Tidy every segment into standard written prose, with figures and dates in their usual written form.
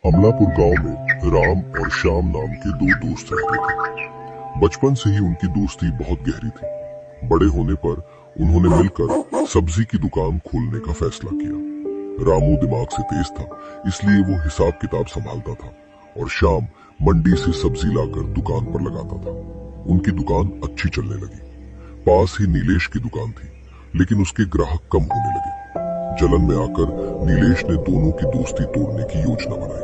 अमलापुर गांव में राम और श्याम नाम के दो दोस्त रहते थे। बचपन से ही उनकी दोस्ती बहुत गहरी थी। बड़े होने पर उन्होंने मिलकर सब्जी की दुकान खोलने का फैसला किया। रामू दिमाग से तेज था, इसलिए वो हिसाब किताब संभालता था और श्याम मंडी से सब्जी लाकर दुकान पर लगाता था। उनकी दुकान अच्छी चलने लगी। पास ही नीलेश की दुकान थी, लेकिन उसके ग्राहक कम होने लगे। जलन में आकर नीलेश ने दोनों की दोस्ती तोड़ने की योजना बनाई।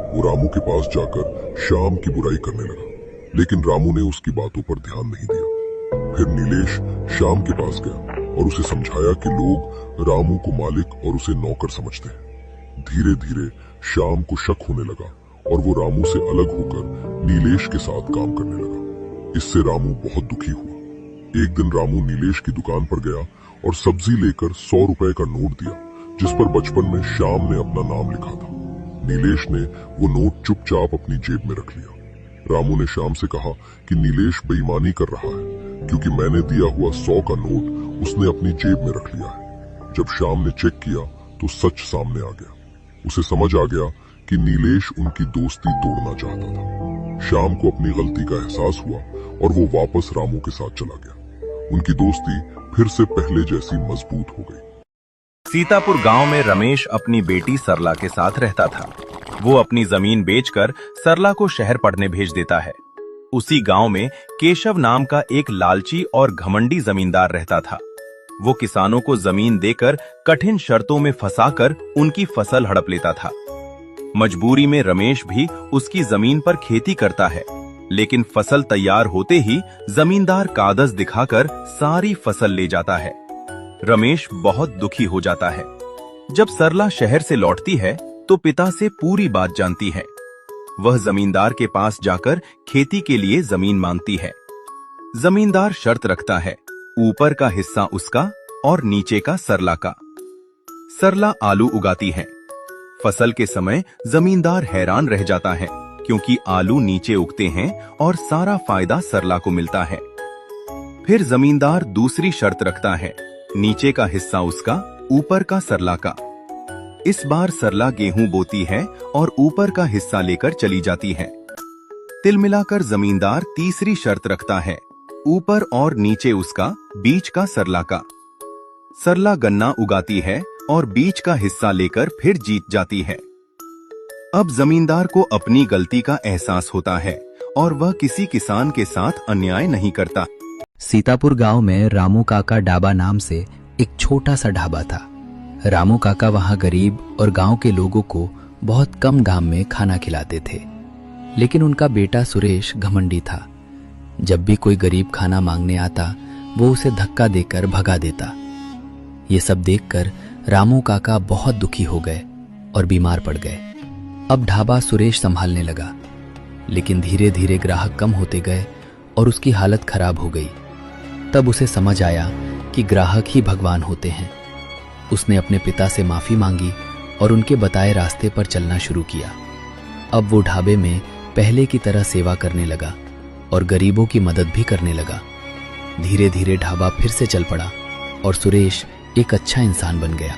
वो रामू के पास जाकर श्याम की बुराई करने लगा, लेकिन रामू ने उसकी बातों पर ध्यान नहीं दिया। फिर नीलेश श्याम के पास गया और उसे समझाया कि लोग रामू को मालिक और उसे नौकर समझते हैं। धीरे धीरे श्याम को शक होने लगा और वो रामू से अलग होकर नीलेश के साथ काम करने लगा। इससे रामू बहुत दुखी हुआ। एक दिन रामू नीलेश की दुकान पर गया और सब्जी लेकर 100 रुपए का नोट दिया, जिस पर बचपन में श्याम ने अपना नाम लिखा था। नीलेश ने वो नोट चुपचाप अपनी जेब में रख लिया। रामू ने श्याम से कहा कि नीलेश बेईमानी कर रहा है, क्योंकि मैंने दिया हुआ 100 का नोट उसने अपनी जेब में रख लिया है। जब श्याम ने चेक किया तो सच सामने आ गया। उसे समझ आ गया कि नीलेश उनकी दोस्ती तोड़ना चाहता था। श्याम को अपनी गलती का एहसास हुआ और वो वापस रामू के साथ चला गया। उनकी दोस्ती फिर से पहले जैसी मजबूत हो गई। सीतापुर गांव में रमेश अपनी बेटी सरला के साथ रहता था। वो अपनी जमीन बेचकर सरला को शहर पढ़ने भेज देता है। उसी गांव में केशव नाम का एक लालची और घमंडी जमींदार रहता था। वो किसानों को जमीन देकर कठिन शर्तों में फंसाकर उनकी फसल हड़प लेता था। मजबूरी में रमेश भी उसकी जमीन पर खेती करता है, लेकिन फसल तैयार होते ही जमींदार कागज दिखाकर सारी फसल ले जाता है। रमेश बहुत दुखी हो जाता है। जब सरला शहर से लौटती है तो पिता से पूरी बात जानती है। वह जमींदार के पास जाकर खेती के लिए जमीन मांगती है। जमींदार शर्त रखता है, ऊपर का हिस्सा उसका और नीचे का सरला का। सरला आलू उगाती है। फसल के समय जमींदार हैरान रह जाता है, क्योंकि आलू नीचे उगते हैं और सारा फायदा सरला को मिलता है। फिर जमींदार दूसरी शर्त रखता है, नीचे का हिस्सा उसका, ऊपर का सरला का। इस बार सरला गेहूं बोती है और ऊपर का हिस्सा लेकर चली जाती है। तिल मिलाकर जमींदार तीसरी शर्त रखता है, ऊपर और नीचे उसका, बीच का सरला का। सरला गन्ना उगाती है और बीच का हिस्सा लेकर फिर जीत जाती है। अब जमींदार को अपनी गलती का एहसास होता है और वह किसी किसान के साथ अन्याय नहीं करता। सीतापुर गांव में रामू काका ढाबा नाम से एक छोटा सा ढाबा था। रामू काका वहां गरीब और गांव के लोगों को बहुत कम दाम में खाना खिलाते थे, लेकिन उनका बेटा सुरेश घमंडी था। जब भी कोई गरीब खाना मांगने आता, वो उसे धक्का देकर भगा देता। ये सब देखकर रामू काका बहुत दुखी हो गए और बीमार पड़ गए। अब ढाबा सुरेश संभालने लगा, लेकिन धीरे धीरे ग्राहक कम होते गए और उसकी हालत खराब हो गई। तब उसे समझ आया कि ग्राहक ही भगवान होते हैं। उसने अपने पिता से माफी मांगी और उनके बताए रास्ते पर चलना शुरू किया। अब वो ढाबे में पहले की तरह सेवा करने लगा और गरीबों की मदद भी करने लगा। धीरे धीरे ढाबा फिर से चल पड़ा और सुरेश एक अच्छा इंसान बन गया।